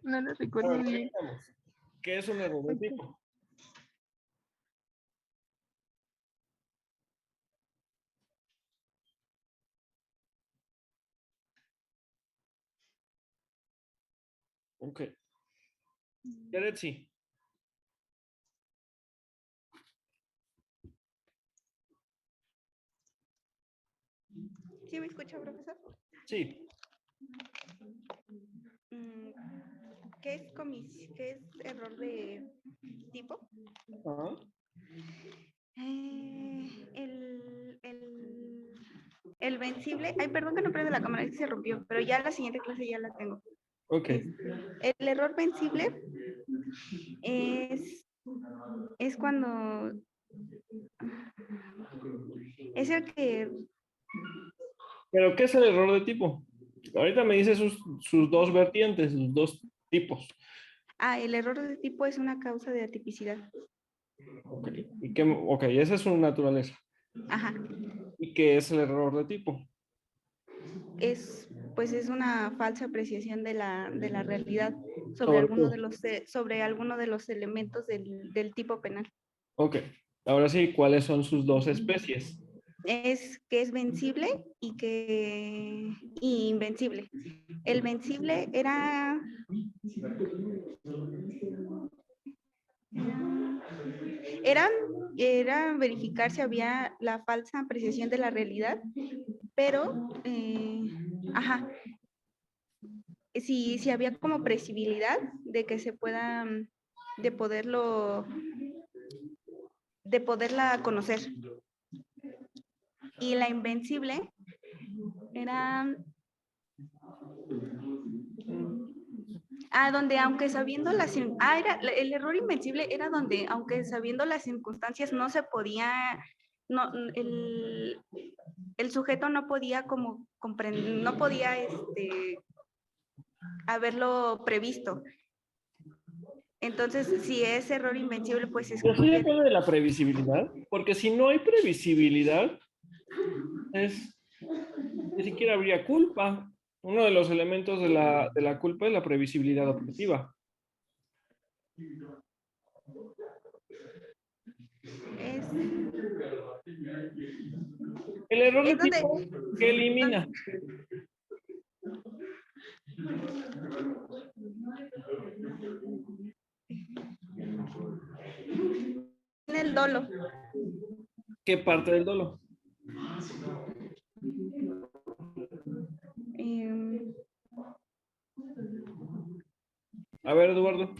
No lo A recuerdo ver, bien. revisemos. ¿Qué es un error de tipo? Ok. Yaretsi. ¿Sí me escucha, profesor? Sí. ¿Qué es error de tipo? Ajá. El vencible, ay, perdón que no prende la cámara, es que se rompió, pero ya la siguiente clase ya la tengo. Ok. El error vencible es cuando es el que ¿Pero qué es el error de tipo? Ahorita me dice sus dos vertientes, sus dos tipos. el error de tipo es una causa de atipicidad. Ok. Ok, esa es su naturaleza. Ajá. ¿Y qué es el error de tipo? Pues es una falsa apreciación de la realidad sobre Sobre alguno todo. sobre alguno de los elementos del tipo penal. Ok. Ahora sí, ¿cuáles son sus dos especies? Es que es vencible y invencible. El vencible era verificar si había la falsa apreciación de la realidad, pero si había como previsibilidad de que se pueda, de poderla conocer. Y la invencible era donde aunque sabiendo el error invencible era donde aunque sabiendo las circunstancias no se podía, no, el sujeto no podía como comprender, no podía haberlo previsto. Entonces, si es error invencible, pues Pero sí excluye. depende de la previsibilidad, porque si no hay previsibilidad, ni siquiera habría culpa. Uno de los elementos de la culpa es la previsibilidad objetiva. Es, El error de es tipo que elimina. en el dolo. ¿Qué parte del dolo? Eh, A ver, Eduardo.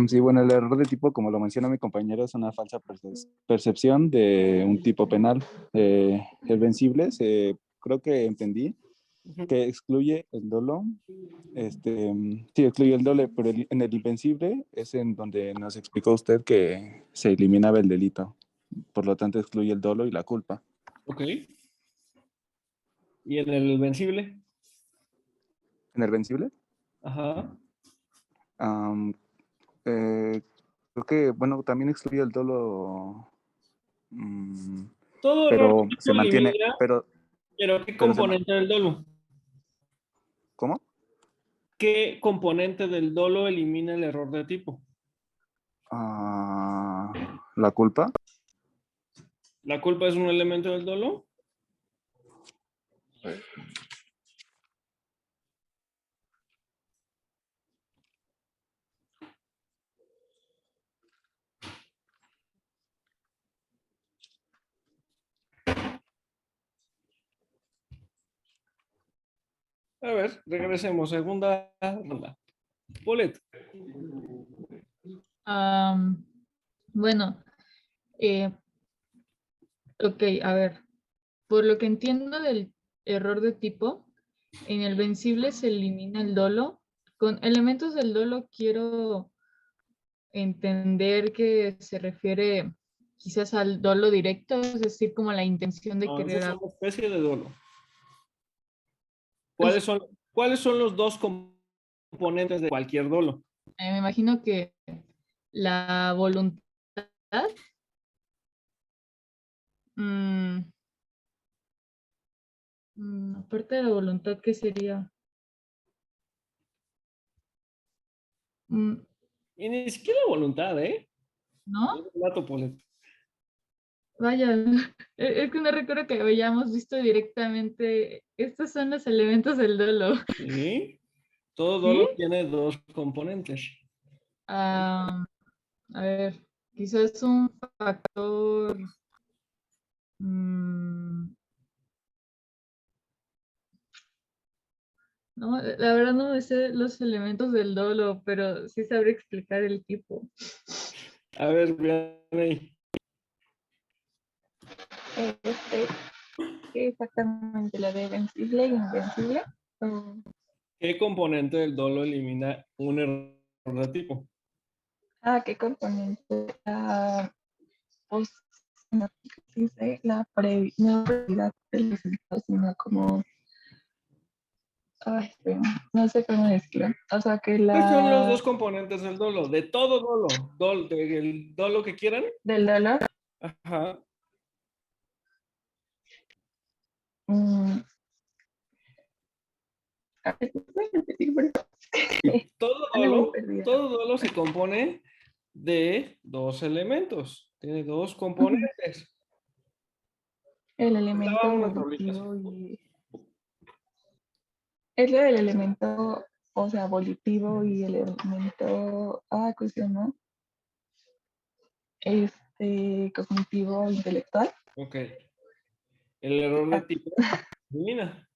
Sí, bueno, el error de tipo, como lo menciona mi compañero, es una falsa percepción de un tipo penal. El vencible, creo que entendí, que excluye el dolo. Sí, excluye el dolo, pero en el invencible es en donde nos explicó usted que se eliminaba el delito. Por lo tanto, excluye el dolo y la culpa. Ok. ¿Y en el vencible? ¿En el vencible? Ajá. Creo que, bueno, también excluye el dolo, Todo error de pero se tipo mantiene, elimina, pero ¿qué pero componente del dolo? ¿cómo? ¿Qué componente del dolo elimina el error de tipo? La culpa. ¿La culpa es un elemento del dolo? A ver, regresemos. Segunda ronda. Polet. Bueno, eh, ok, a ver. Por lo que entiendo del error de tipo, en el vencible se elimina el dolo. Con elementos del dolo quiero entender que se refiere quizás al dolo directo, es decir, como la intención de No, esa querer es algo. una especie de dolo. Pues, ¿Cuáles son los dos componentes de cualquier dolo? me imagino que la voluntad, aparte de la voluntad, ¿qué sería? Mm, Y ni siquiera voluntad, ¿eh? ¿no? Dato Polet. Vaya, es que no recuerdo que hayamos visto directamente, estos son los elementos del dolo. Sí. Todo ¿Sí? dolo tiene dos componentes. Ah, a ver, quizás un factor. mm, no, la verdad no me sé los elementos del dolo, pero sí sabré explicar el tipo. A ver, Vianney, Este, ¿qué exactamente la de vencible e invencible? O- ¿qué componente del dolo elimina un error de tipo? ¿qué componente? Pues, no sí sé, no prioridad del resultado, sino como, espera, no sé cómo decirlo. O sea, que ¿Cuáles son los la dos componentes del dolo? De todo dolo. Del dolo que quieran. del dolor, Ajá. mm, a ver, ¿puedes repetir, por favor? Todo Ando muy dolo, perdida. todo dolo se compone de dos elementos. Tiene dos Ujú. componentes. El Estaba elemento una tablita así. volitivo y es lo del elemento, o sea, volitivo y el elemento, ¿cómo se llama? Cognitivo intelectual. Ok. El error de Ah, tipo elimina.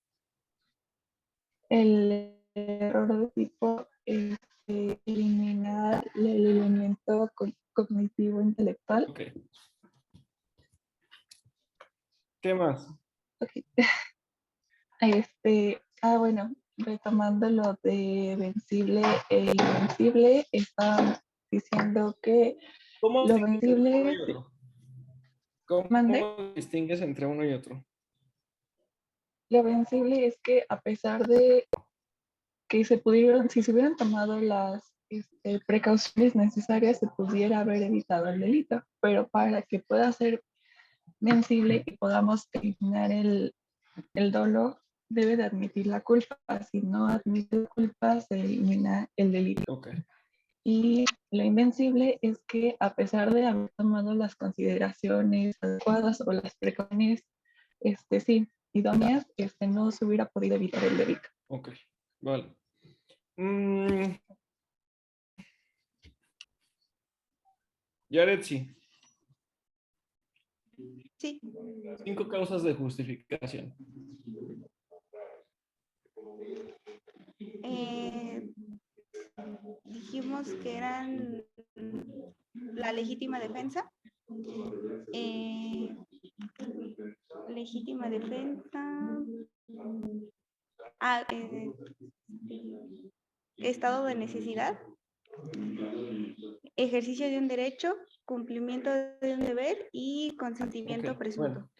El error de tipo elimina el elemento cognitivo intelectual. Ok. ¿Qué más? Ok. Bueno, retomando lo de vencible e invencible, está diciendo que ¿Cómo lo distingues entre uno vencible, y otro? ¿Cómo mande, distingues entre uno y otro? lo vencible es que a pesar de que si se hubieran tomado las precauciones necesarias, se pudiera haber evitado el delito, pero para que pueda ser vencible y podamos eliminar el dolo, debe de admitir la culpa. Si no admite la culpa, se elimina el delito. Ok. Y lo invencible es que a pesar de haber tomado las consideraciones adecuadas o las precauciones, sí, idóneas, no se hubiera podido evitar el delito. Ok. Vale. Mm, Yaretsi, Sí. 5 causas de justificación. Eh, dijimos que eran la legítima defensa. eh, Legítima defensa. ah, eh, Estado de necesidad. Ejercicio de un derecho. Cumplimiento de un deber y consentimiento Ok, presunto. bueno.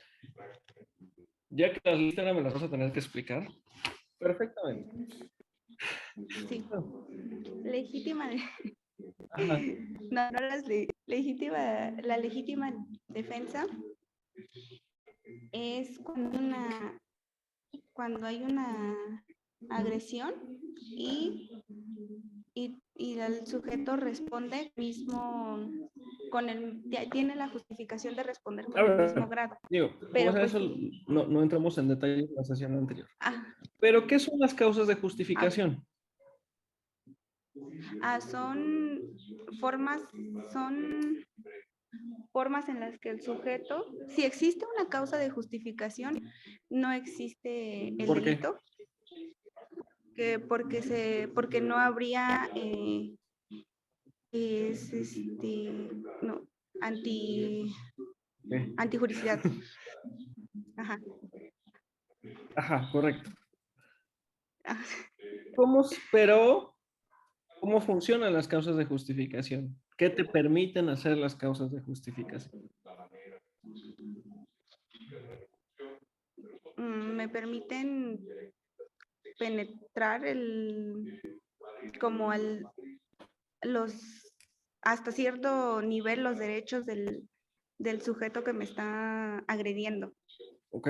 Ya que las listas me las vas a tener que explicar. Perfectamente. Sí. Legítima de... Ajá. No, no legítima, la legítima defensa es cuando hay una agresión y el sujeto responde mismo tiene la justificación de responder con A el ver, mismo grado. digo, como Pero sea pues, eso, no entramos en detalle en la sesión anterior. ah, Pero, ¿qué son las causas de justificación? son formas, son formas en las que el sujeto, si existe una causa de justificación, no existe el ¿Por qué? delito, porque no habría no, ¿Qué? antijuricidad. Ajá. Ajá, correcto. Ah, Pero, ¿cómo funcionan las causas de justificación? ¿Qué te permiten hacer las causas de justificación? Me permiten penetrar como los, hasta cierto nivel los derechos del sujeto que me está agrediendo. ¿Ok?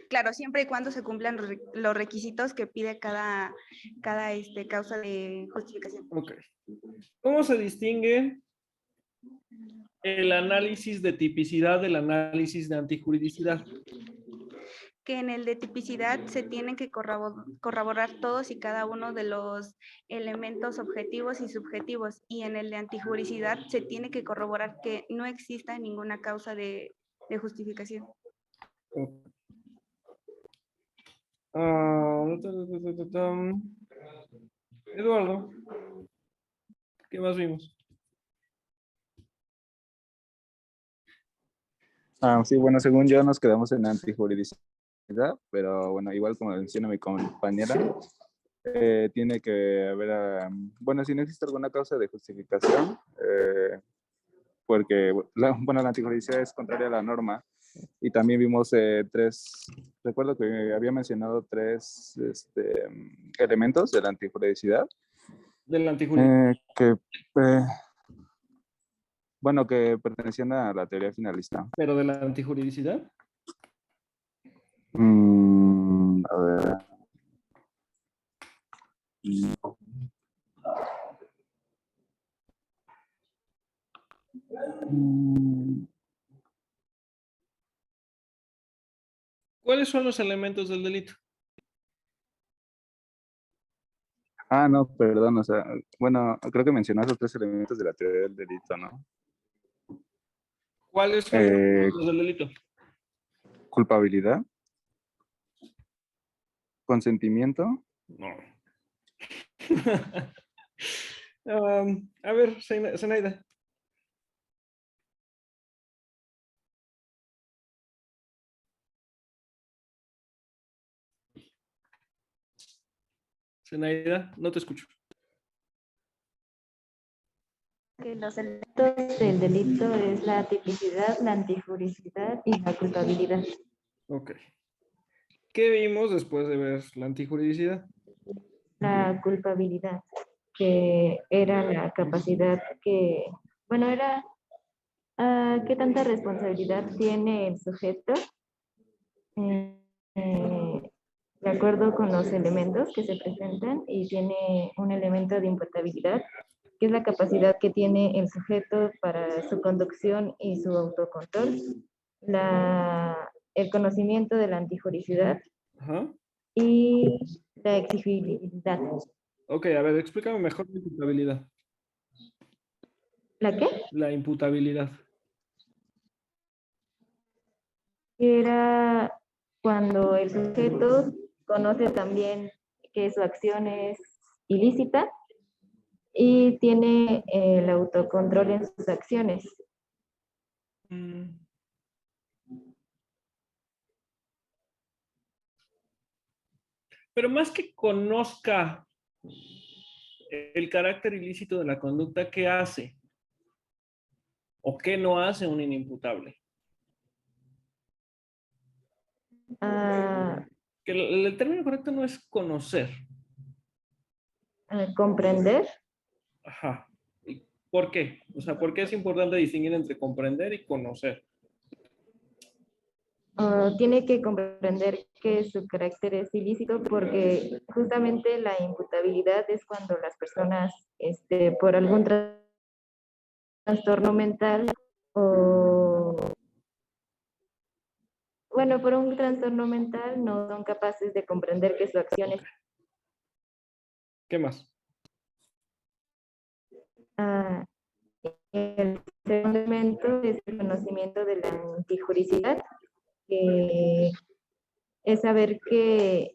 Claro, siempre y cuando se cumplan los requisitos que pide cada causa de justificación. Ok. ¿Cómo se distingue el análisis de tipicidad del análisis de antijuridicidad? Que en el de tipicidad se tienen que corroborar todos y cada uno de los elementos objetivos y subjetivos, y en el de antijuridicidad se tiene que corroborar que no exista ninguna causa de justificación. Eduardo, ¿qué más vimos? Sí, bueno, según yo nos quedamos en antijuridicidad, pero bueno, igual como menciona mi compañera, tiene que haber, bueno, si no existe alguna causa de justificación, porque la antijuridicidad es contraria a la norma, y también vimos recuerdo que había mencionado tres elementos de la antijuridicidad, Del antijuridicidad. que pertenecían a la teoría finalista. ¿Pero de la antijuridicidad? A ver. ¿Cuáles son los elementos del delito? No, perdón, o sea, bueno, creo que mencionaste los tres elementos de la teoría del delito, ¿no? ¿Cuáles son los elementos del delito? Culpabilidad, consentimiento. No. A ver, Zenaida. Zenaida, no te escucho. Que los elementos del delito es la tipicidad, la antijuridicidad y la culpabilidad. Ok. ¿Qué vimos después de ver la antijuridicidad? La culpabilidad, que era la capacidad que, bueno, era qué tanta responsabilidad tiene el sujeto de acuerdo con los elementos que se presentan, y tiene un elemento de imputabilidad, que es la capacidad que tiene el sujeto para su conducción y su autocontrol, el conocimiento de la antijuridicidad. Ajá. Y la exigibilidad. Ok, a ver, explícame mejor la imputabilidad. ¿La qué? La imputabilidad. Era cuando el sujeto conoce también que su acción es ilícita y tiene el autocontrol en sus acciones. Pero más que conozca el carácter ilícito de la conducta, ¿qué hace? ¿O qué no hace un inimputable? Que el término correcto no es conocer. Comprender. Ajá. ¿Y por qué? O sea, ¿por qué es importante distinguir entre comprender y conocer? Tiene que comprender que su carácter es ilícito, porque justamente la imputabilidad es cuando las personas, por algún trastorno mental o, bueno, por un trastorno mental no son capaces de comprender que su acción es... ¿Qué más? El segundo elemento es el conocimiento de la antijuridicidad, que es saber que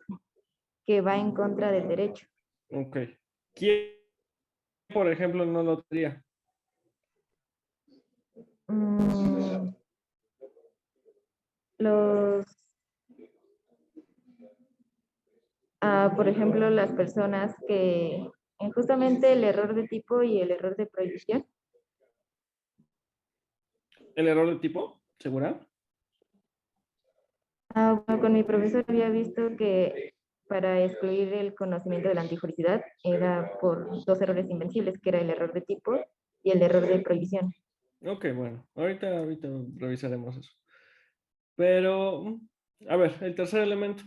va en contra del derecho. Ok. ¿Quién, por ejemplo, no lo tendría? Por ejemplo, las personas que justamente el error de tipo y el error de prohibición. ¿El error de tipo? ¿Segura? Bueno, con mi profesor había visto que para excluir el conocimiento de la antijuridicidad era por dos errores invencibles, que era el error de tipo y el error de prohibición. Ok, bueno, ahorita revisaremos eso. Pero, A ver, el tercer elemento.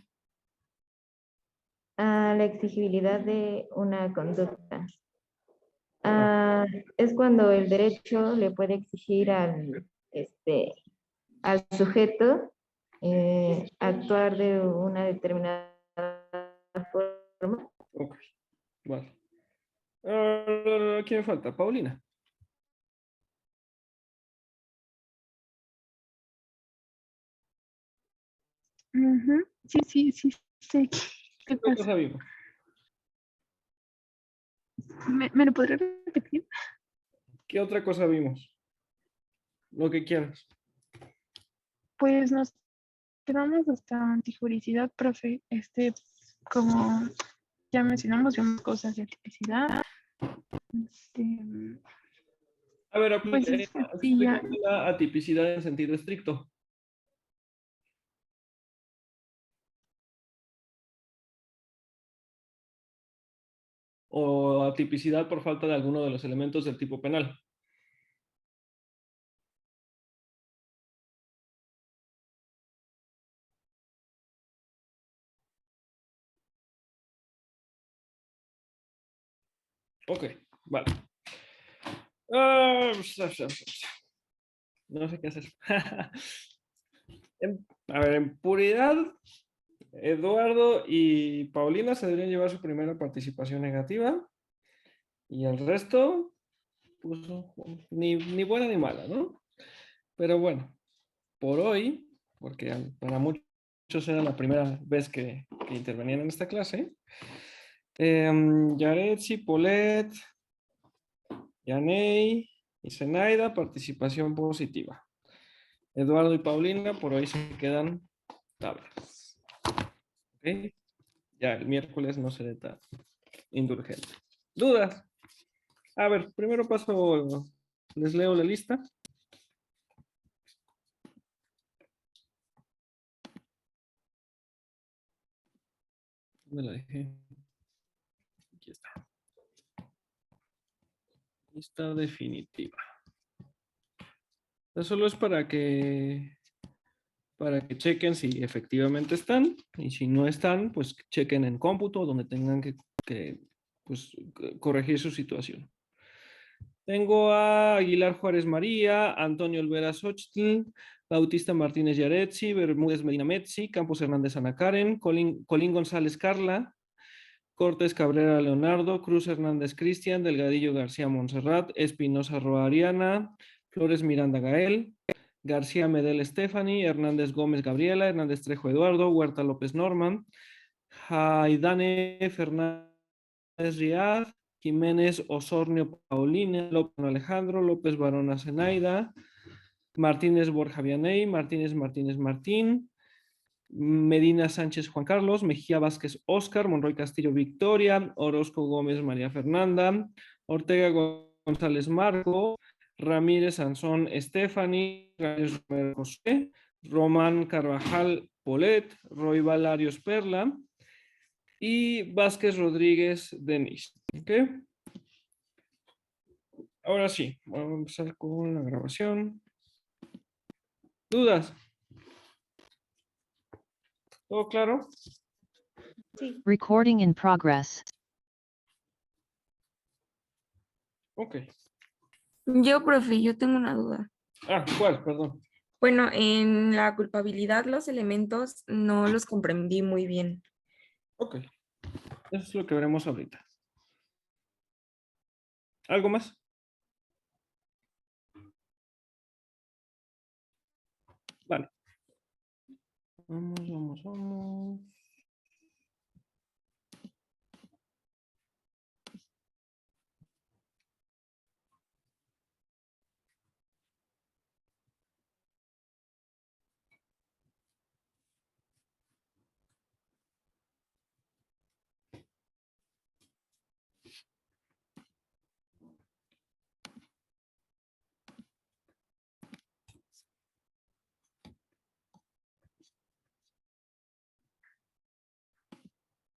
La exigibilidad de una conducta. Es cuando el derecho le puede exigir al sujeto actuar de una determinada forma. Ok, vale. ¿Quién me falta? Paulina. Ujú. Sí. ¿Qué ¿Qué otra pasa? cosa vimos? ¿Me lo podrías repetir? ¿Qué otra cosa vimos? Lo que quieras. Pues nos quedamos hasta antijuricidad, profe. Como ya mencionamos, vemos cosas de tipicidad. Este, A ver, pues sí, ya. explícame la atipicidad en sentido estricto. O atipicidad por falta de alguno de los elementos del tipo penal. Ok, vale. No sé qué hacer. A ver, en puridad, Eduardo y Paulina se deberían llevar su primera participación negativa. Y el resto, pues ni buena ni mala, ¿no? Pero bueno, por hoy, porque para muchos era la primera vez que intervenían en esta clase, Yaretsi, Polet, Yanei y Zenaida, participación positiva. Eduardo y Paulina, por hoy se quedan tablas. ¿Ok? Ya el miércoles no seré tan indulgente. ¿Dudas? A ver, primero paso, les leo la lista. ¿Dónde la dejé? Aquí está. Lista definitiva. Eso solo es para que chequen si efectivamente están, y si no están, pues chequen en cómputo donde tengan que pues, corregir su situación. Tengo a Aguilar Juárez María, Antonio Olvera Xochitl, Bautista Martínez Yaretsi, Bermúdez Medina Metzi, Campos Hernández Ana Karen, Colín González Carla, Cortés Cabrera Leonardo, Cruz Hernández Cristian, Delgadillo García Montserrat, Espinosa Roa Ariana, Flores Miranda Gael, García Medel Stephanie, Hernández Gómez Gabriela, Hernández Trejo Eduardo, Huerta López Norman, Jaidane Fernández Riad, Jiménez Osornio Paulina, López Alejandro, López Barona Zenaida, Martínez Borja Vianey, Martínez Martín, Medina Sánchez Juan Carlos, Mejía Vázquez Óscar, Monroy Castillo Victoria, Orozco Gómez María Fernanda, Ortega González Marco, Ramírez Sansón Stephanie, Ramírez José, Román Carvajal Polet, Roy Valarios Perla y Vázquez Rodríguez Denis. ¿Ok? Ahora sí, vamos a empezar con la grabación. ¿Dudas? ¿Todo claro? Sí. Recording in progress. Ok. Yo, profe, yo tengo una duda. ¿Cuál? Perdón. Bueno, en la culpabilidad los elementos no los comprendí muy bien. Ok. Eso es lo que veremos ahorita. ¿Algo más? Vale. Vamos.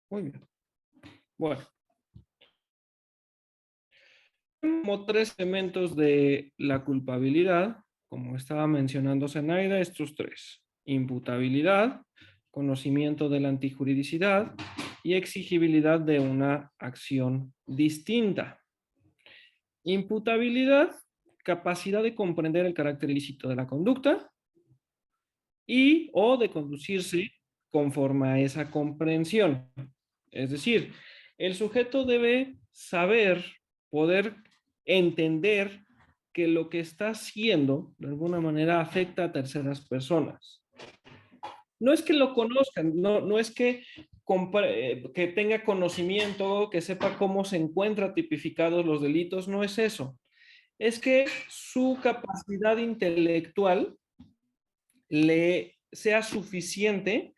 Muy bien. Bueno. Como tres elementos de la culpabilidad, como estaba mencionando Zenaida, estos tres. imputabilidad, conocimiento de la antijuridicidad y exigibilidad de una acción distinta. Imputabilidad, capacidad de comprender el carácter ilícito de la conducta y o de conducirse conforme a esa comprensión. Es decir, el sujeto debe saber, poder entender que lo que está haciendo de alguna manera afecta a terceras personas. No es que lo conozcan, no es que tenga conocimiento, que sepa cómo se encuentran tipificados los delitos, no es eso. Es que su capacidad intelectual le sea suficiente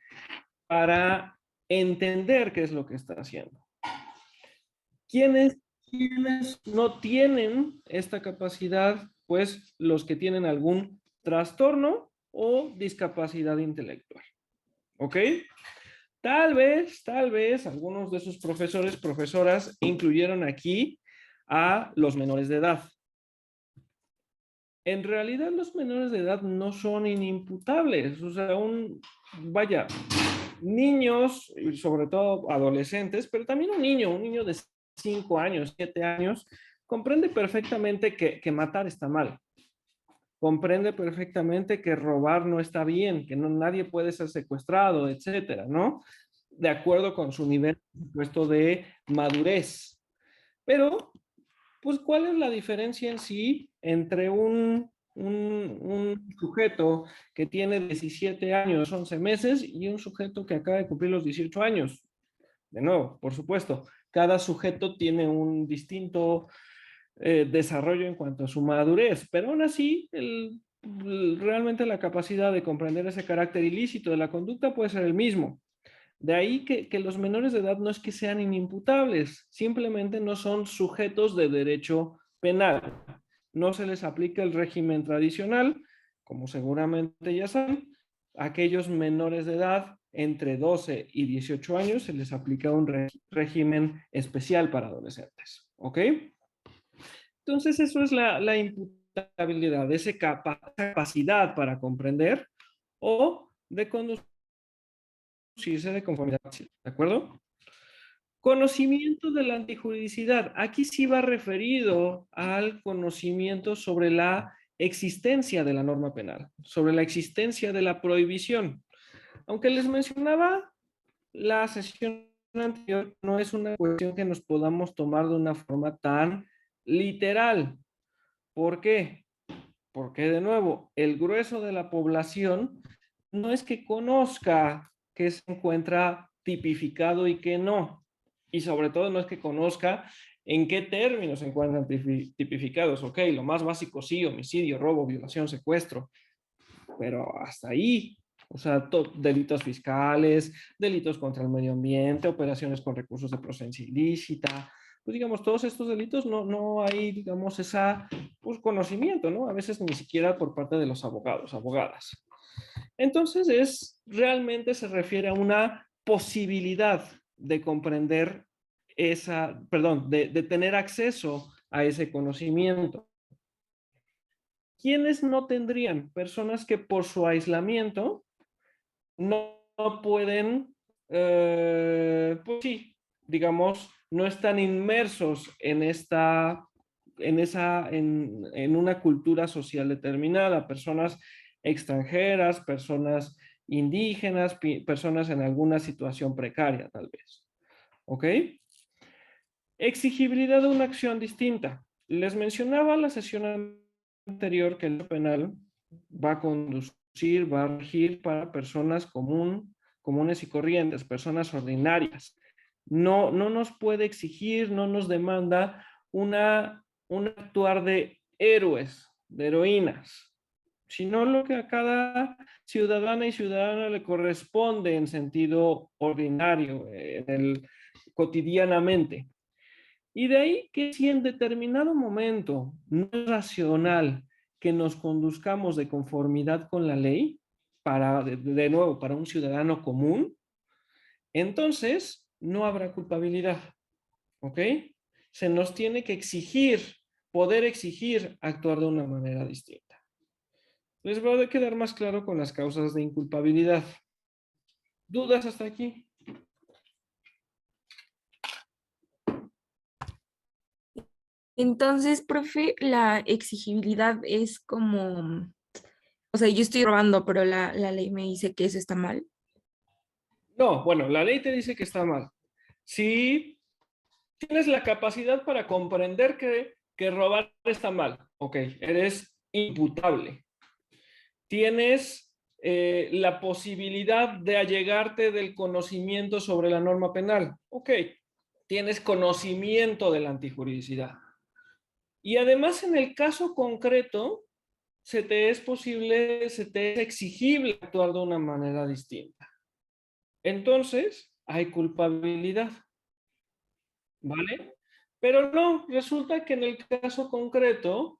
para entender qué es lo que está haciendo. ¿Quiénes no tienen esta capacidad? Pues los que tienen algún trastorno o discapacidad intelectual. ¿Ok? Tal vez algunos de sus profesores, profesoras incluyeron aquí a los menores de edad. En realidad los menores de edad no son inimputables. O sea, vaya, niños, y sobre todo adolescentes, pero también un niño de 5 años, 7 años, comprende perfectamente que matar está mal. Comprende perfectamente que robar no está bien, que nadie puede ser secuestrado, etcétera, ¿no? De acuerdo con su nivel, por supuesto, de madurez. Pero, pues, ¿cuál es la diferencia en sí entre un sujeto que tiene 17 años, 11 meses y un sujeto que acaba de cumplir los 18 años? De nuevo, por supuesto, cada sujeto tiene un distinto desarrollo en cuanto a su madurez, pero aún así, realmente la capacidad de comprender ese carácter ilícito de la conducta puede ser el mismo. De ahí que los menores de edad no es que sean inimputables, simplemente no son sujetos de derecho penal. No se les aplica el régimen tradicional, como seguramente ya saben. A aquellos menores de edad entre 12 y 18 años se les aplica un régimen especial para adolescentes. ¿Ok? Entonces eso es la imputabilidad, esa capacidad para comprender o de conducirse de conformidad, ¿de acuerdo? Conocimiento de la antijuridicidad. Aquí sí va referido al conocimiento sobre la existencia de la norma penal, sobre la existencia de la prohibición. Aunque les mencionaba la sesión anterior, no es una cuestión que nos podamos tomar de una forma tan literal. ¿Por qué? Porque, de nuevo, el grueso de la población no es que conozca qué se encuentra tipificado y qué no. Y sobre todo no es que conozca en qué términos se encuentran tipificados. Ok, lo más básico sí, homicidio, robo, violación, secuestro. Pero hasta ahí. O sea, delitos fiscales, delitos contra el medio ambiente, operaciones con recursos de procedencia ilícita. Pues digamos, todos estos delitos no hay, digamos, pues, conocimiento, ¿no? A veces ni siquiera por parte de los abogados, abogadas. Entonces, realmente se refiere a una posibilidad de comprender de tener acceso a ese conocimiento. ¿Quiénes no tendrían? Personas que por su aislamiento no pueden, pues sí, digamos, no están inmersos en una cultura social determinada, personas extranjeras, personas indígenas, personas en alguna situación precaria, tal vez. ¿Ok? Exigibilidad de una acción distinta. Les mencionaba la sesión anterior que el penal va a conducir, va a regir para personas comunes y corrientes, personas ordinarias. No nos puede exigir, no nos demanda un actuar de héroes, de heroínas, sino lo que a cada ciudadana y ciudadano le corresponde en sentido ordinario, cotidianamente. Y de ahí que si en determinado momento no es racional que nos conduzcamos de conformidad con la ley, de nuevo, para un ciudadano común, entonces no habrá culpabilidad. ¿Ok? Se nos tiene que poder exigir actuar de una manera distinta. Les va a quedar más claro con las causas de inculpabilidad. ¿Dudas hasta aquí? Entonces, profe, la exigibilidad es como, o sea, yo estoy robando, pero la ley me dice que eso está mal. No, bueno, la ley te dice que está mal. Si tienes la capacidad para comprender que robar está mal, ok, eres imputable. Tienes la posibilidad de allegarte del conocimiento sobre la norma penal, ok, tienes conocimiento de la antijuridicidad. Y además, en el caso concreto, se te es exigible actuar de una manera distinta. Entonces, hay culpabilidad, ¿vale? Pero no, resulta que en el caso concreto,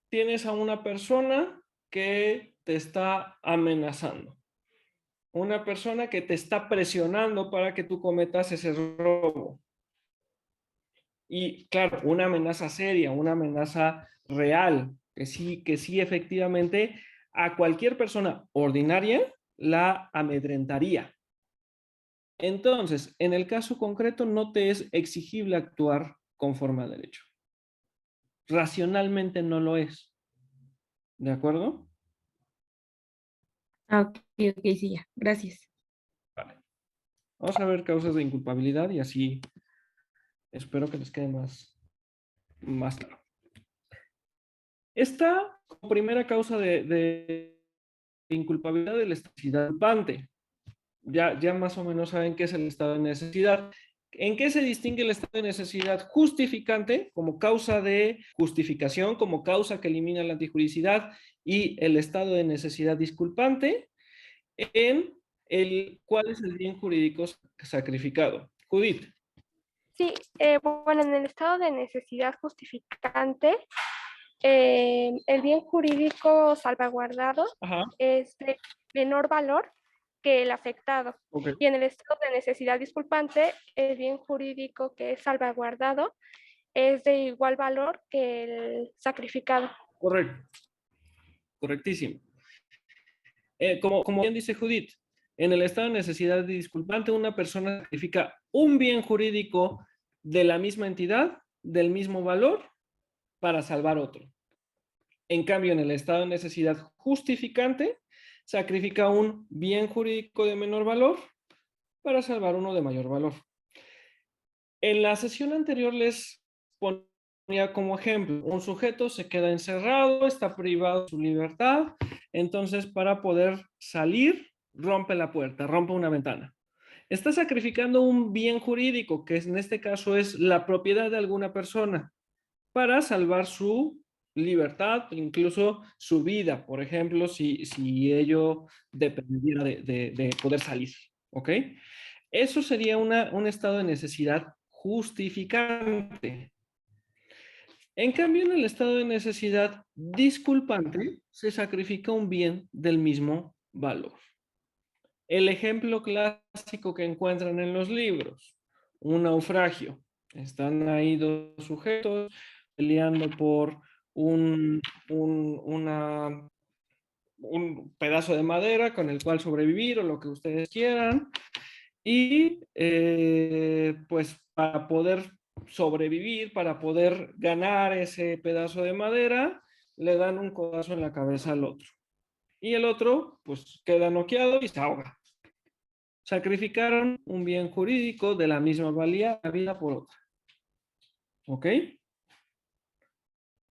tienes a una persona que te está amenazando, una persona que te está presionando para que tú cometas ese robo. Y claro, una amenaza seria, una amenaza real, que sí efectivamente a cualquier persona ordinaria la amedrentaría. Entonces, en el caso concreto no te es exigible actuar conforme a derecho. Racionalmente no lo es. ¿De acuerdo? Ah, ok, ok, sí, ya, gracias. Vale. Vamos a ver causas de inculpabilidad y así espero que les quede más claro. Esta primera causa de inculpabilidad de la necesidad culpante. Ya más o menos saben qué es el estado de necesidad. ¿En qué se distingue el estado de necesidad justificante como causa de justificación, como causa que elimina la antijuridicidad, y el estado de necesidad disculpante en cuál es el bien jurídico sacrificado? Judith. Sí, bueno, en el estado de necesidad justificante, el bien jurídico salvaguardado Ajá, es de menor valor que el afectado. ok, Y en el estado de necesidad disculpante, el bien jurídico que es salvaguardado es de igual valor que el sacrificado. correcto, correctísimo. Como bien dice Judith, en el estado de necesidad disculpante, una persona sacrifica un bien jurídico de la misma entidad, del mismo valor, para salvar otro. En cambio, en el estado de necesidad justificante, sacrifica un bien jurídico de menor valor para salvar uno de mayor valor. En la sesión anterior les ponía como ejemplo, un sujeto se queda encerrado, está privado de su libertad, entonces para poder salir, rompe la puerta, rompe una ventana. Está sacrificando un bien jurídico, que en este caso es la propiedad de alguna persona, para salvar su libertad, incluso su vida, por ejemplo, si ello dependiera de poder salir, ¿ok? Eso sería un estado de necesidad justificante. En cambio, en el estado de necesidad disculpante, se sacrifica un bien del mismo valor. El ejemplo clásico que encuentran en los libros, un naufragio. Están ahí dos sujetos peleando por un, un pedazo de madera con el cual sobrevivir o lo que ustedes quieran. Y pues para poder sobrevivir, para poder ganar ese pedazo de madera, le dan un codazo en la cabeza al otro. Y el otro pues queda noqueado y se ahoga. Sacrificaron un bien jurídico de la misma valía, la vida por otra. ¿Ok?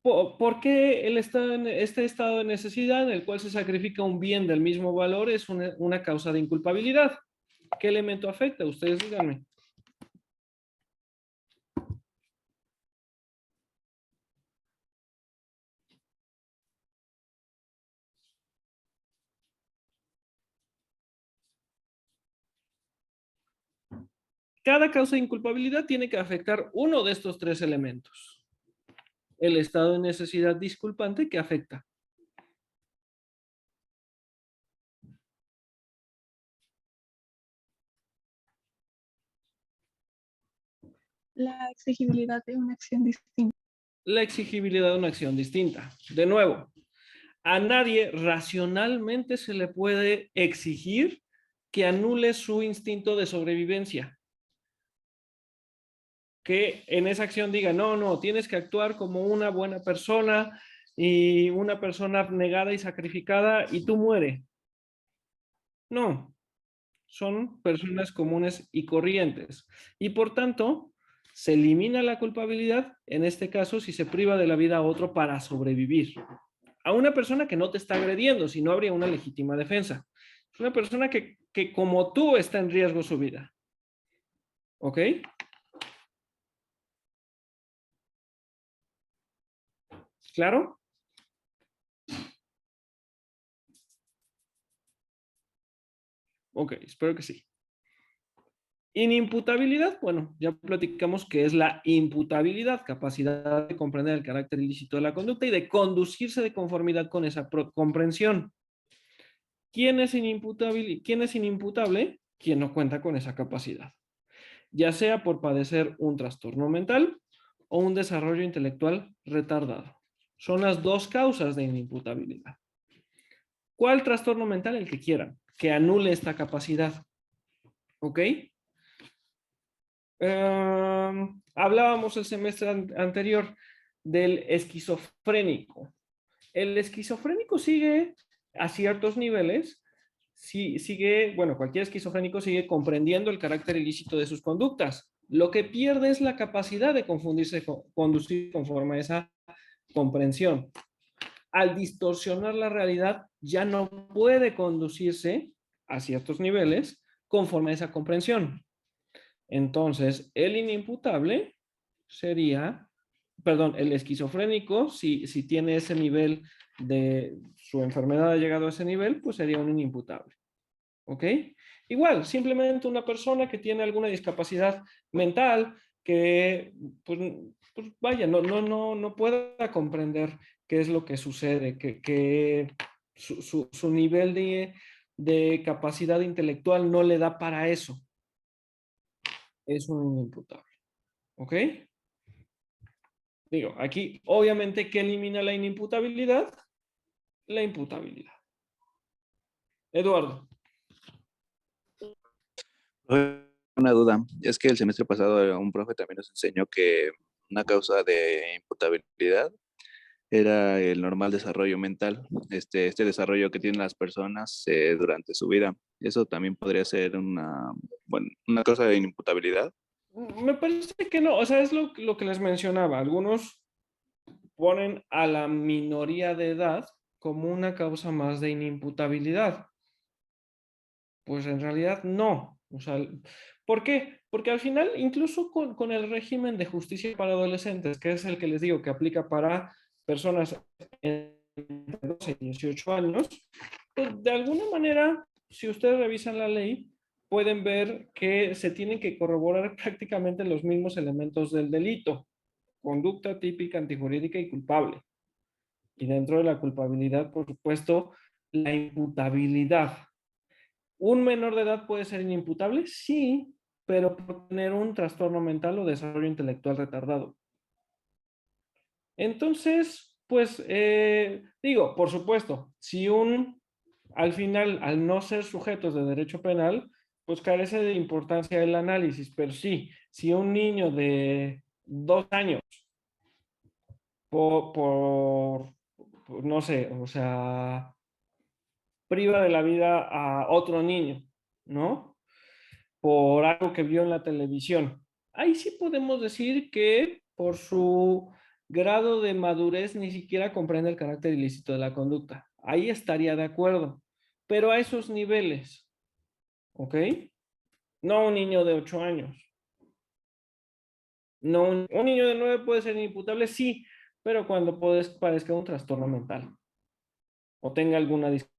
¿Por qué este estado de necesidad en el cual se sacrifica un bien del mismo valor es una causa de inculpabilidad? ¿Qué elemento afecta? Ustedes díganme. Cada causa de inculpabilidad tiene que afectar uno de estos tres elementos. El estado de necesidad disculpante que afecta. La exigibilidad de una acción distinta. la exigibilidad de una acción distinta. De nuevo, a nadie racionalmente se le puede exigir que anule su instinto de sobrevivencia. Que en esa acción diga, no, no, tienes que actuar como una buena persona y una persona abnegada y sacrificada y tú muere. No, son personas comunes y corrientes. Y por tanto, se elimina la culpabilidad, en este caso, si se priva de la vida a otro para sobrevivir. A una persona que no te está agrediendo, si no habría una legítima defensa. Es una persona que como tú está en riesgo su vida. ¿Ok? ¿Claro? Ok, espero que sí. Inimputabilidad, bueno, ya platicamos que es la imputabilidad, capacidad de comprender el carácter ilícito de la conducta y de conducirse de conformidad con esa comprensión. ¿Quién es inimputable? ¿Quién es inimputable? Quien no cuenta con esa capacidad, ya sea por padecer un trastorno mental o un desarrollo intelectual retardado. Son las dos causas de inimputabilidad. ¿Cuál trastorno mental? El que quieran, que anule esta capacidad. ¿Ok? Hablábamos el semestre anterior del esquizofrénico. El esquizofrénico sigue a ciertos niveles, sigue, bueno, cualquier esquizofrénico sigue comprendiendo el carácter ilícito de sus conductas. Lo que pierde es la capacidad de conducir conforme a esa comprensión. Al distorsionar la realidad, ya no puede conducirse a ciertos niveles conforme a esa comprensión. Entonces, el inimputable sería, perdón, el esquizofrénico, si tiene ese nivel de su enfermedad ha llegado a ese nivel, pues sería un inimputable. ¿Ok? Igual, simplemente una persona que tiene alguna discapacidad mental, que, pues vaya, no pueda comprender qué es lo que sucede, que su nivel de capacidad intelectual no le da para eso. Es un inimputable. ¿Ok? Digo, aquí obviamente que elimina la inimputabilidad, la imputabilidad. Eduardo. Una duda, es que el semestre pasado un profe también nos enseñó que una causa de imputabilidad era el normal desarrollo mental, este desarrollo que tienen las personas durante su vida. Eso también podría ser bueno, una causa de inimputabilidad. Me parece que no, o sea, es lo que les mencionaba. Algunos ponen a la minoría de edad como una causa más de inimputabilidad. Pues en realidad no. O sea, ¿por qué? Porque al final, incluso con el régimen de justicia para adolescentes, que es el que les digo que aplica para personas entre 12 y 18 años, pues de alguna manera, si ustedes revisan la ley, pueden ver que se tienen que corroborar prácticamente los mismos elementos del delito: conducta típica, antijurídica y culpable. Y dentro de la culpabilidad, por supuesto, la imputabilidad. ¿Un menor de edad puede ser inimputable? Sí, pero por tener un trastorno mental o desarrollo intelectual retardado. Entonces, pues, digo, por supuesto, si al final, al no ser sujetos de derecho penal, pues carece de importancia el análisis, pero sí, si un niño de 2 años, no sé, o sea, priva de la vida a otro niño, ¿no? Por algo que vio en la televisión. Ahí sí podemos decir que por su grado de madurez ni siquiera comprende el carácter ilícito de la conducta. Ahí estaría de acuerdo. Pero a esos niveles, ¿ok? No un niño de 8 años. No, un niño de 9 puede ser inimputable, sí, pero cuando padezca un trastorno mental o tenga alguna discapacidad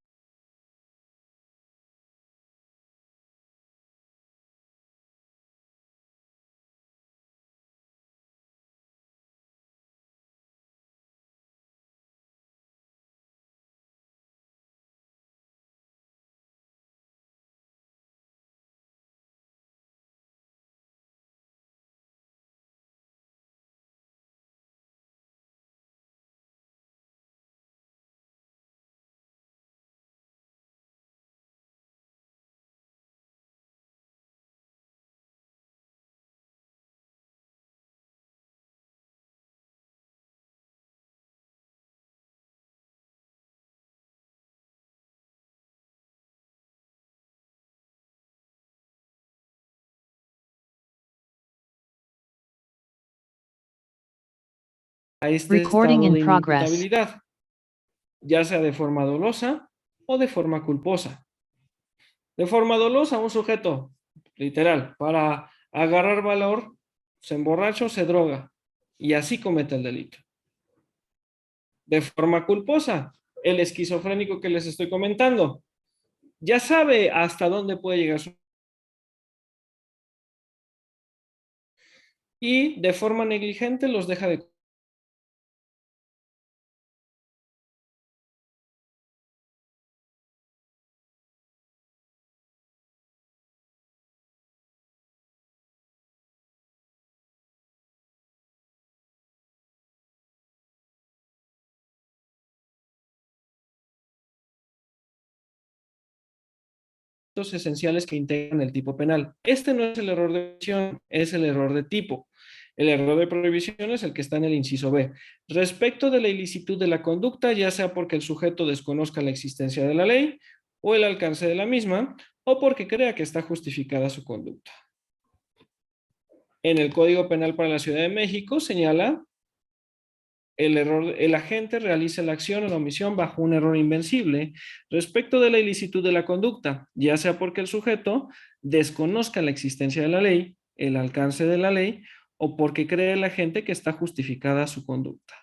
a este Recording estado in de progress. inimputabilidad, ya sea de forma dolosa o de forma culposa. De forma dolosa, un sujeto, literal, para agarrar valor, se emborracha o se droga y así comete el delito. De forma culposa, el esquizofrénico que les estoy comentando, ya sabe hasta dónde puede llegar su... Y de forma negligente los deja de... esenciales que integran el tipo penal. Este no es el error de prohibición, es el error de tipo. El error de prohibición es el que está en el inciso B. Respecto de la ilicitud de la conducta, ya sea porque el sujeto desconozca la existencia de la ley o el alcance de la misma, o porque crea que está justificada su conducta. En el Código Penal para la Ciudad de México señala el agente realiza la acción o la omisión bajo un error invencible respecto de la ilicitud de la conducta, ya sea porque el sujeto desconozca la existencia de la ley, el alcance de la ley, o porque cree el agente que está justificada su conducta.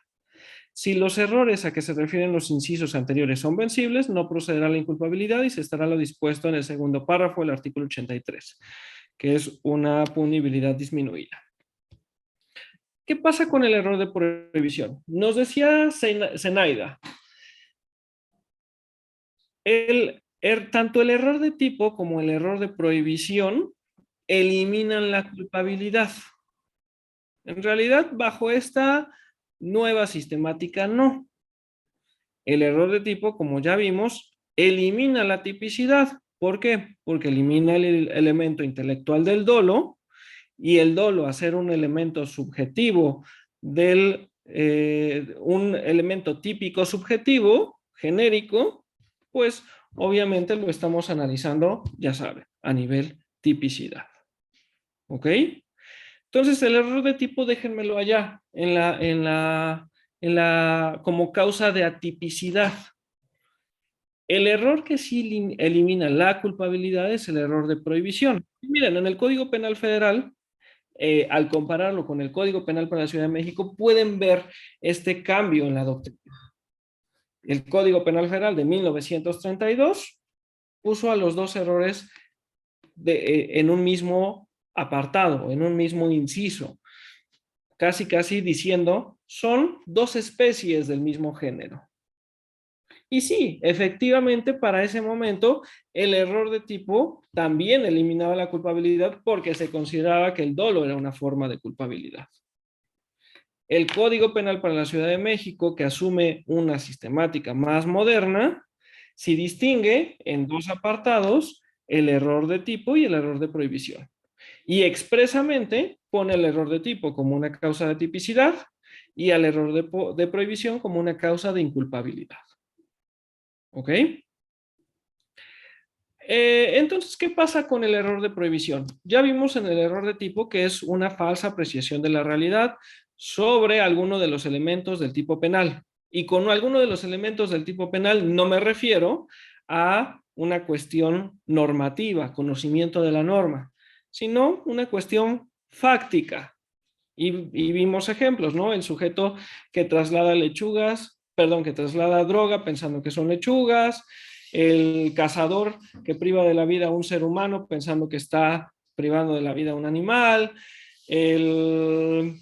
Si los errores a que se refieren los incisos anteriores son vencibles, no procederá la inculpabilidad y se estará lo dispuesto en el segundo párrafo del artículo 83, que es una punibilidad disminuida. ¿Qué pasa con el error de prohibición? Nos decía Zenaida, tanto el error de tipo como el error de prohibición eliminan la culpabilidad. En realidad, bajo esta nueva sistemática, no. El error de tipo, como ya vimos, elimina la tipicidad. ¿Por qué? Porque elimina el elemento intelectual del dolo, y el dolo, a ser un elemento subjetivo un elemento típico subjetivo, genérico, pues obviamente lo estamos analizando, ya saben, a nivel tipicidad. ¿Ok? Entonces el error de tipo, déjenmelo allá, como causa de atipicidad. El error que sí elimina la culpabilidad es el error de prohibición. Miren, en el Código Penal Federal, al compararlo con el Código Penal para la Ciudad de México, pueden ver este cambio en la doctrina. El Código Penal Federal de 1932 puso a los dos errores en un mismo apartado, en un mismo inciso, casi diciendo, son dos especies del mismo género. Y sí, efectivamente, para ese momento, el error de tipo también eliminaba la culpabilidad porque se consideraba que el dolo era una forma de culpabilidad. El Código Penal para la Ciudad de México, que asume una sistemática más moderna, sí distingue en dos apartados el error de tipo y el error de prohibición. Y expresamente pone el error de tipo como una causa de tipicidad y al error de prohibición como una causa de inculpabilidad. ¿Ok? Entonces, ¿qué pasa con el error de prohibición? Ya vimos en el error de tipo que es una falsa apreciación de la realidad sobre alguno de los elementos del tipo penal. Y con alguno de los elementos del tipo penal no me refiero a una cuestión normativa, conocimiento de la norma, sino una cuestión fáctica. Y vimos ejemplos, ¿no? El sujeto que traslada que traslada droga pensando que son lechugas, el cazador que priva de la vida a un ser humano pensando que está privando de la vida a un animal, en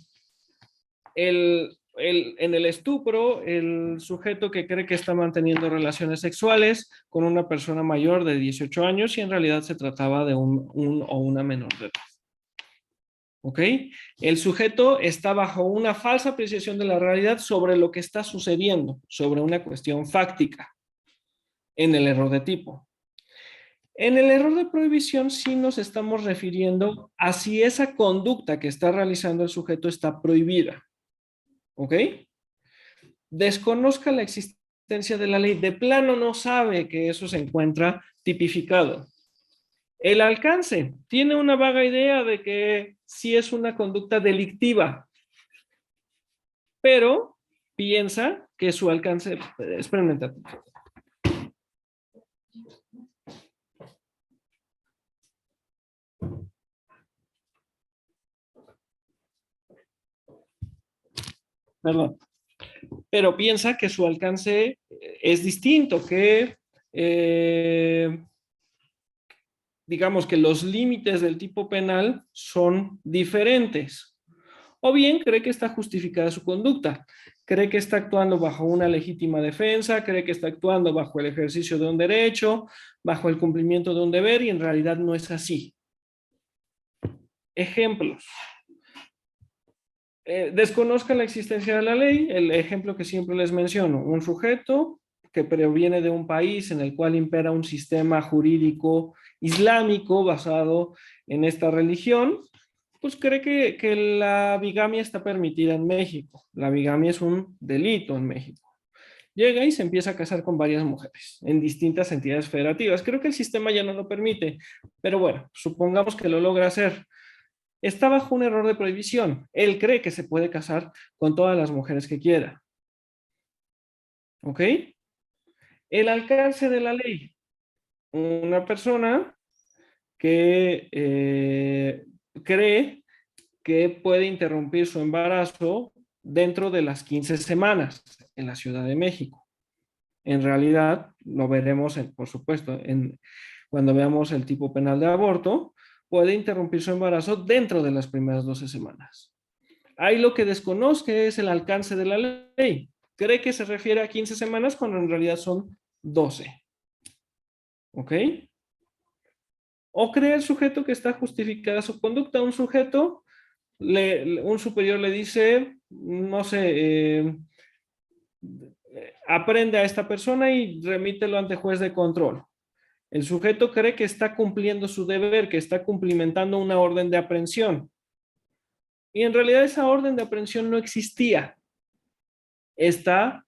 el estupro, el sujeto que cree que está manteniendo relaciones sexuales con una persona mayor de 18 años y en realidad se trataba de un o una menor de edad. ¿Ok? El sujeto está bajo una falsa apreciación de la realidad sobre lo que está sucediendo, sobre una cuestión fáctica, en el error de tipo. En el error de prohibición sí nos estamos refiriendo a si esa conducta que está realizando el sujeto está prohibida. ¿Ok? Desconozca la existencia de la ley, de plano no sabe que eso se encuentra tipificado. El alcance, tiene una vaga idea de que sí es una conducta delictiva. pero piensa que su alcance, espérenme un tantito. Perdón. Pero piensa que su alcance es distinto, que digamos que los límites del tipo penal son diferentes. O bien cree que está justificada su conducta, cree que está actuando bajo una legítima defensa, cree que está actuando bajo el ejercicio de un derecho, bajo el cumplimiento de un deber, y en realidad no es así. Ejemplos. Desconozca la existencia de la ley, el ejemplo que siempre les menciono, un sujeto que proviene de un país en el cual impera un sistema jurídico islámico basado en esta religión, pues cree que la bigamia está permitida en México. La bigamia es un delito en México. Llega y se empieza a casar con varias mujeres en distintas entidades federativas. Creo que el sistema ya no lo permite, pero bueno, supongamos que lo logra hacer. Está bajo un error de prohibición. Él cree que se puede casar con todas las mujeres que quiera. ¿Ok? El alcance de la ley. Una persona que cree que puede interrumpir su embarazo dentro de las 15 semanas en la Ciudad de México. En realidad, lo veremos, por supuesto, cuando veamos el tipo penal de aborto, puede interrumpir su embarazo dentro de las primeras 12 semanas. Ahí lo que desconozca es el alcance de la ley. Cree que se refiere a 15 semanas cuando en realidad son 12. ¿Ok? O cree el sujeto que está justificada su conducta. Un sujeto, un superior le dice, no sé, aprende a esta persona y remítelo ante juez de control. El sujeto cree que está cumpliendo su deber, que está cumplimentando una orden de aprehensión. Y en realidad esa orden de aprehensión no existía. Está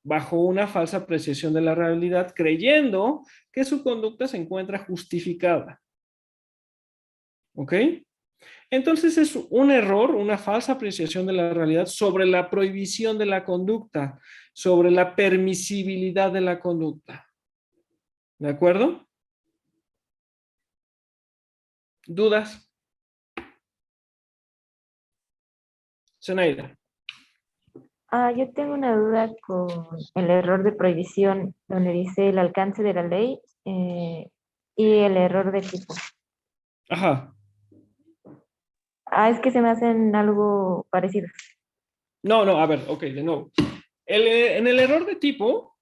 bajo una falsa apreciación de la realidad, creyendo que su conducta se encuentra justificada. ¿Ok? Entonces es un error, una falsa apreciación de la realidad sobre la prohibición de la conducta, sobre la permisibilidad de la conducta. ¿De acuerdo? ¿Dudas? Zenaida. Yo tengo una duda con el error de prohibición, donde dice el alcance de la ley y el error de tipo. Ajá. Es que se me hacen algo parecido. No, a ver, ok, de nuevo. En el error de tipo,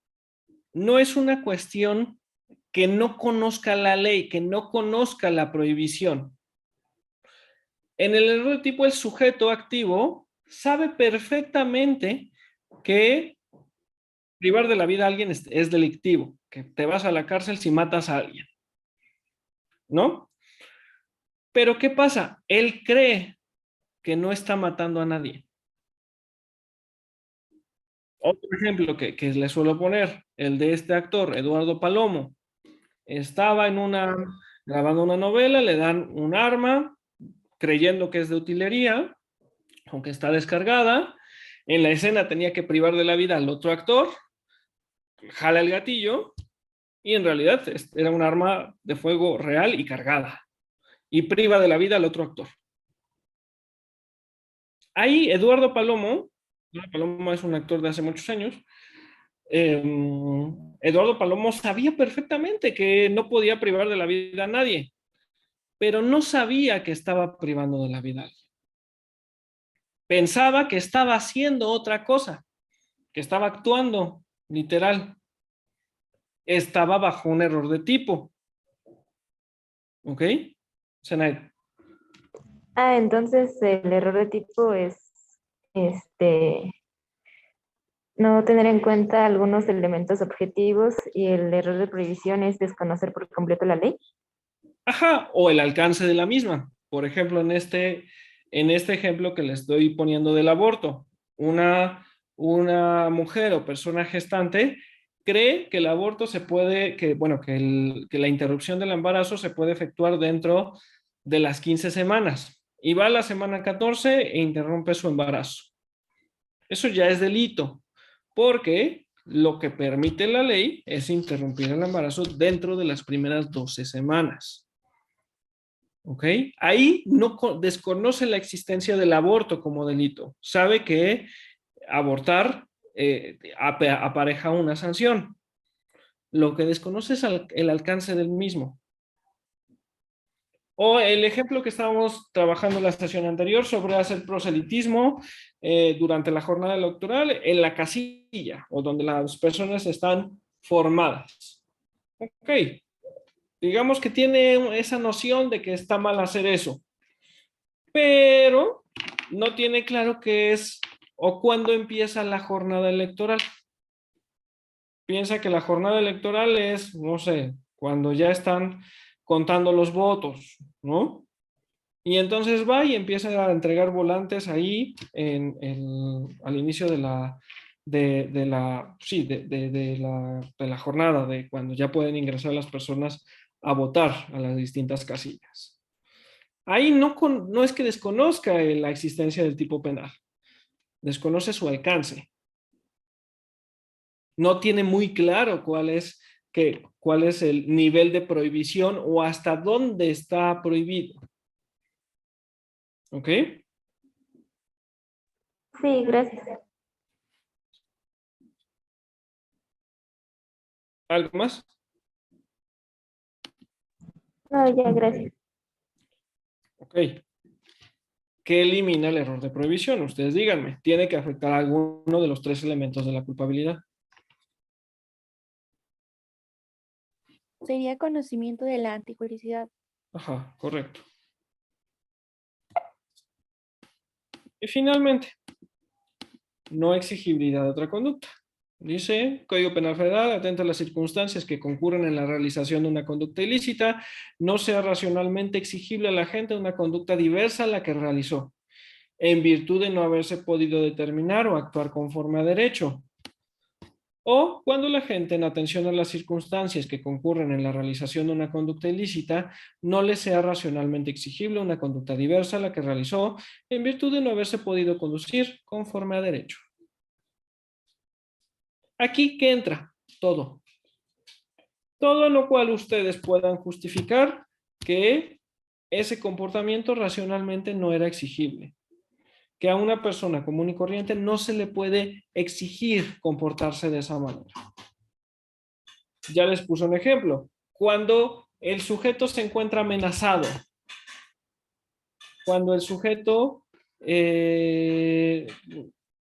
no es una cuestión que no conozca la ley, que no conozca la prohibición. En el error de tipo, el sujeto activo sabe perfectamente que privar de la vida a alguien es delictivo, que te vas a la cárcel si matas a alguien, ¿no? Pero ¿qué pasa? Él cree que no está matando a nadie. Otro ejemplo que le suelo poner, el de este actor, Eduardo Palomo. Estaba grabando una novela, le dan un arma, creyendo que es de utilería, aunque está descargada. En la escena tenía que privar de la vida al otro actor, jala el gatillo, y en realidad era un arma de fuego real y cargada, y priva de la vida al otro actor. Ahí Eduardo Palomo es un actor de hace muchos años, Eduardo Palomo sabía perfectamente que no podía privar de la vida a nadie, pero no sabía que estaba privando de la vida a alguien. Pensaba que estaba haciendo otra cosa, que estaba actuando, literal. Estaba bajo un error de tipo. ¿Ok? Zenaida. Entonces el error de tipo es no tener en cuenta algunos elementos objetivos, y el error de prohibición es desconocer por completo la ley. Ajá, o el alcance de la misma. Por ejemplo, en este ejemplo que le estoy poniendo del aborto, una mujer o persona gestante cree que el aborto que la interrupción del embarazo se puede efectuar dentro de las 15 semanas. Y va a la semana 14 e interrumpe su embarazo. Eso ya es delito, porque lo que permite la ley es interrumpir el embarazo dentro de las primeras 12 semanas. ¿Ok? Ahí no desconoce la existencia del aborto como delito. Sabe que abortar apareja una sanción. Lo que desconoce es el alcance del mismo. O el ejemplo que estábamos trabajando en la sesión anterior sobre hacer proselitismo durante la jornada electoral en la casilla o donde las personas están formadas. Ok, digamos que tiene esa noción de que está mal hacer eso, pero no tiene claro qué es o cuándo empieza la jornada electoral. Piensa que la jornada electoral es, no sé, cuando ya están contando los votos, ¿no? Y entonces va y empieza a entregar volantes ahí al inicio de la jornada, de cuando ya pueden ingresar las personas a votar a las distintas casillas. Ahí no es que desconozca la existencia del tipo penal, desconoce su alcance. No tiene muy claro cuál es el nivel de prohibición o hasta dónde está prohibido. ¿Ok? Sí, gracias. ¿Algo más? No, ya, gracias. Ok. ¿Qué elimina el error de prohibición? Ustedes díganme. Tiene que afectar a alguno de los 3 elementos de la culpabilidad. Sería conocimiento de la antijudicidad. Ajá, correcto. Y finalmente, no exigibilidad de otra conducta. Dice, Código Penal Federal, atenta a las circunstancias que concurren en la realización de una conducta ilícita, no sea racionalmente exigible a la gente una conducta diversa a la que realizó, en virtud de no haberse podido determinar o actuar conforme a derecho. O cuando la gente, en atención a las circunstancias que concurren en la realización de una conducta ilícita, no le sea racionalmente exigible una conducta diversa a la que realizó, en virtud de no haberse podido conducir conforme a derecho. Aquí, ¿qué entra? Todo. Todo en lo cual ustedes puedan justificar que ese comportamiento racionalmente no era exigible. Que a una persona común y corriente no se le puede exigir comportarse de esa manera. Ya les puse un ejemplo. Cuando el sujeto se encuentra amenazado, cuando el sujeto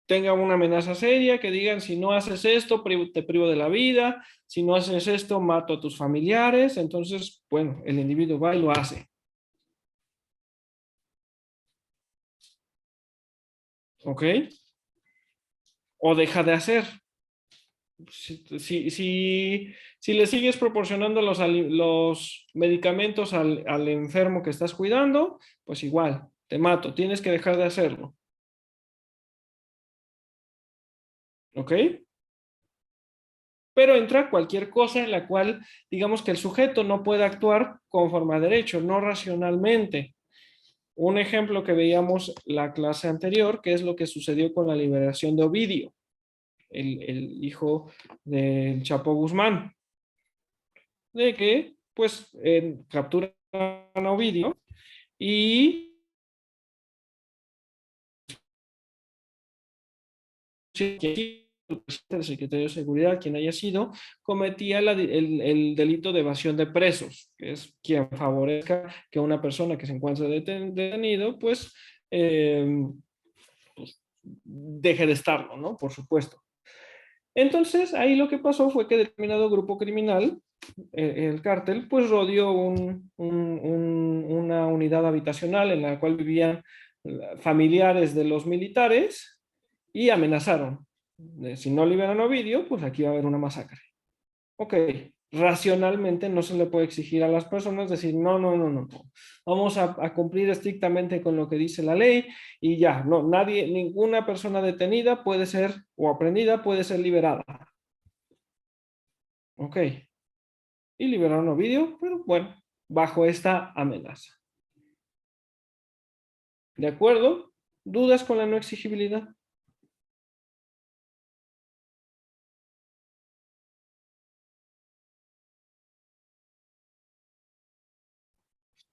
tenga una amenaza seria, que digan, si no haces esto, te privo de la vida, si no haces esto, mato a tus familiares, entonces, bueno, el individuo va y lo hace. ¿Ok? O deja de hacer. Si le sigues proporcionando los medicamentos al enfermo que estás cuidando, pues igual, te mato, tienes que dejar de hacerlo. ¿Ok? Pero entra cualquier cosa en la cual, digamos que el sujeto no puede actuar conforme a derecho, no racionalmente. Un ejemplo que veíamos la clase anterior, que es lo que sucedió con la liberación de Ovidio, el hijo del Chapo Guzmán. De que, pues, capturan a Ovidio y el secretario de Seguridad, quien haya sido, cometía el delito de evasión de presos, que es quien favorezca que una persona que se encuentra detenido, pues, deje de estarlo, ¿no? Por supuesto. Entonces, ahí lo que pasó fue que determinado grupo criminal, el cártel, pues rodeó una unidad habitacional en la cual vivían familiares de los militares y amenazaron. Si no liberan a Ovidio, pues aquí va a haber una masacre. Ok, racionalmente no se le puede exigir a las personas decir, no, vamos a cumplir estrictamente con lo que dice la ley y ya, no, ninguna persona detenida puede ser o aprendida puede ser liberada. Ok, y liberaron a Ovidio, pero bueno, bajo esta amenaza. ¿De acuerdo? ¿Dudas con la no exigibilidad?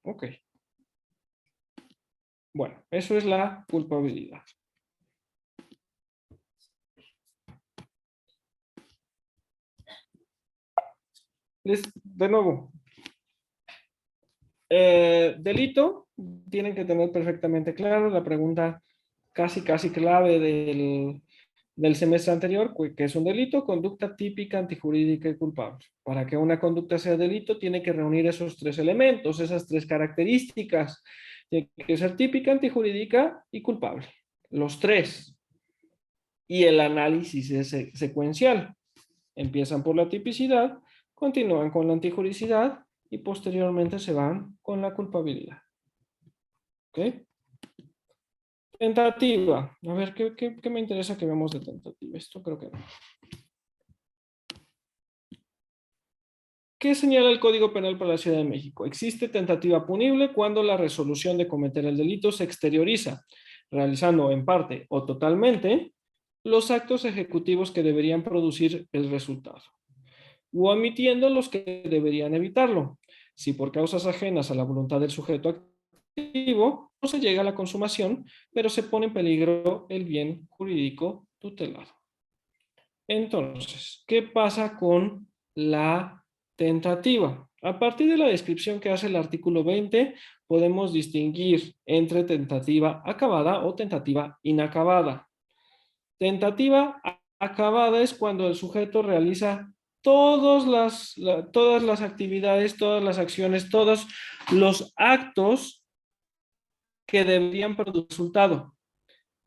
Ok. Bueno, eso es la culpabilidad. De nuevo, delito, tienen que tener perfectamente claro la pregunta casi clave del semestre anterior, que es un delito, conducta típica, antijurídica y culpable. Para que una conducta sea delito, tiene que reunir esos tres elementos, esas tres características. Tiene que ser típica, antijurídica y culpable. Los tres. Y el análisis es secuencial. Empiezan por la tipicidad, continúan con la antijuricidad y posteriormente se van con la culpabilidad. ¿Ok? Tentativa. A ver, ¿qué me interesa que veamos de tentativa? Esto creo que no. ¿Qué señala el Código Penal para la Ciudad de México? Existe tentativa punible cuando la resolución de cometer el delito se exterioriza, realizando en parte o totalmente los actos ejecutivos que deberían producir el resultado, o omitiendo los que deberían evitarlo, si por causas ajenas a la voluntad del sujeto activo no se llega a la consumación, pero se pone en peligro el bien jurídico tutelado. Entonces, ¿qué pasa con la tentativa? A partir de la descripción que hace el artículo 20, podemos distinguir entre tentativa acabada o tentativa inacabada. Tentativa acabada es cuando el sujeto realiza todas las actividades, todas las acciones, todos los actos que deberían producir resultado.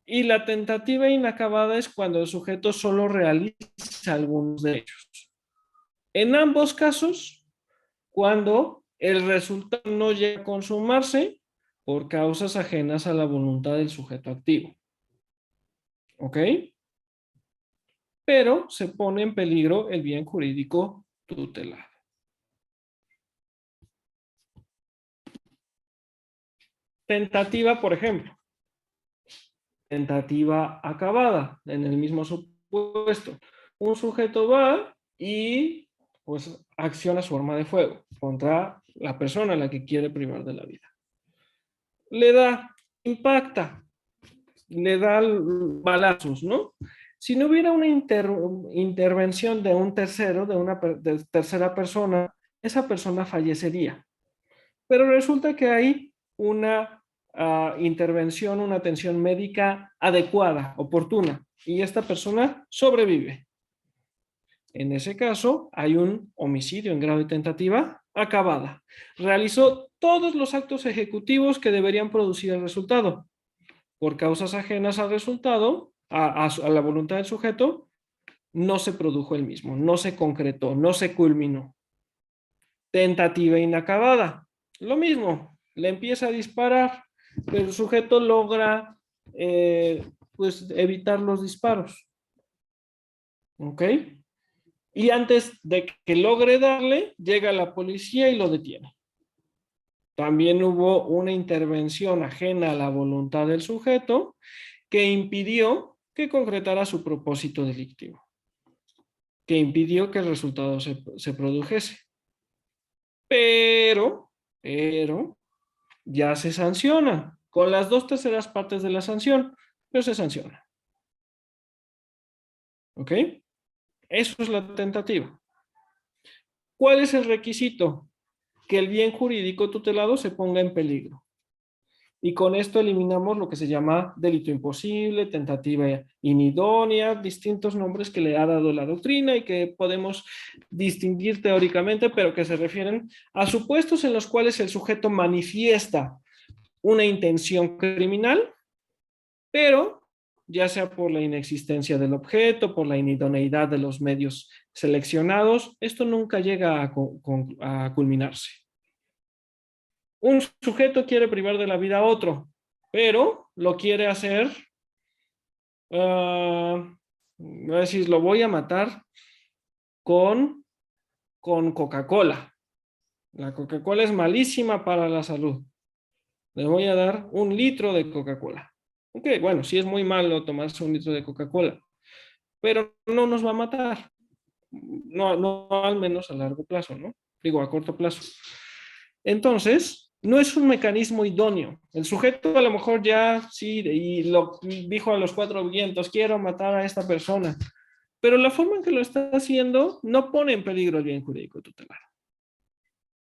Y la tentativa inacabada es cuando el sujeto solo realiza algunos de ellos. En ambos casos, cuando el resultado no llega a consumarse por causas ajenas a la voluntad del sujeto activo. ¿Ok? Pero se pone en peligro el bien jurídico tutelado. Tentativa, por ejemplo. Tentativa acabada, en el mismo supuesto. Un sujeto va y pues acciona su arma de fuego contra la persona a la que quiere privar de la vida. Le da, impacta, le da balazos, ¿no? Si no hubiera una intervención de un tercero, de una tercera persona, esa persona fallecería. Pero resulta que hay una intervención, una atención médica adecuada, oportuna, y esta persona sobrevive. En ese caso, hay un homicidio en grado de tentativa acabada. Realizó todos los actos ejecutivos que deberían producir el resultado. Por causas ajenas al resultado, a la voluntad del sujeto, no se produjo el mismo, no se concretó, no se culminó. Tentativa inacabada. Lo mismo, le empieza a disparar, pero el sujeto logra pues evitar los disparos. ¿Ok? Y antes de que logre darle, llega la policía y lo detiene. También hubo una intervención ajena a la voluntad del sujeto que impidió que concretara su propósito delictivo, que impidió que el resultado se produjese. Pero ya se sanciona con las 2/3 partes de la sanción, pero se sanciona. ¿Ok? Eso es la tentativa. ¿Cuál es el requisito? Que el bien jurídico tutelado se ponga en peligro. Y con esto eliminamos lo que se llama delito imposible, tentativa inidónea, distintos nombres que le ha dado la doctrina y que podemos distinguir teóricamente, pero que se refieren a supuestos en los cuales el sujeto manifiesta una intención criminal, pero ya sea por la inexistencia del objeto, por la inidoneidad de los medios seleccionados, esto nunca llega a culminarse. Un sujeto quiere privar de la vida a otro, pero lo quiere hacer, voy a decir, lo voy a matar con Coca-Cola. La Coca-Cola es malísima para la salud. Le voy a dar 1 litro de Coca-Cola. Ok, bueno, sí es muy malo tomarse 1 litro de Coca-Cola, pero no nos va a matar. No al menos a largo plazo, ¿no? Digo, a corto plazo. Entonces, no es un mecanismo idóneo. El sujeto a lo mejor ya sí, y lo dijo a los cuatro vientos, quiero matar a esta persona, pero la forma en que lo está haciendo no pone en peligro el bien jurídico tutelar.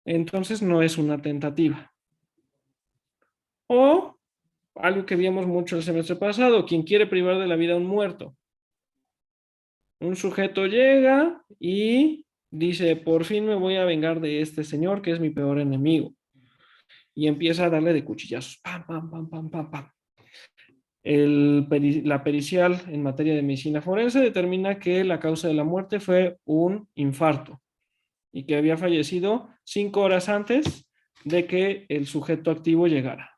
Entonces no es una tentativa. O algo que vimos mucho el semestre pasado, quien quiere privar de la vida a un muerto. Un sujeto llega y dice, por fin me voy a vengar de este señor que es mi peor enemigo. Y empieza a darle de cuchillazos. Pam, pam, pam, pam, pam, pam. La pericial en materia de medicina forense determina que la causa de la muerte fue un infarto y que había fallecido 5 horas antes de que el sujeto activo llegara.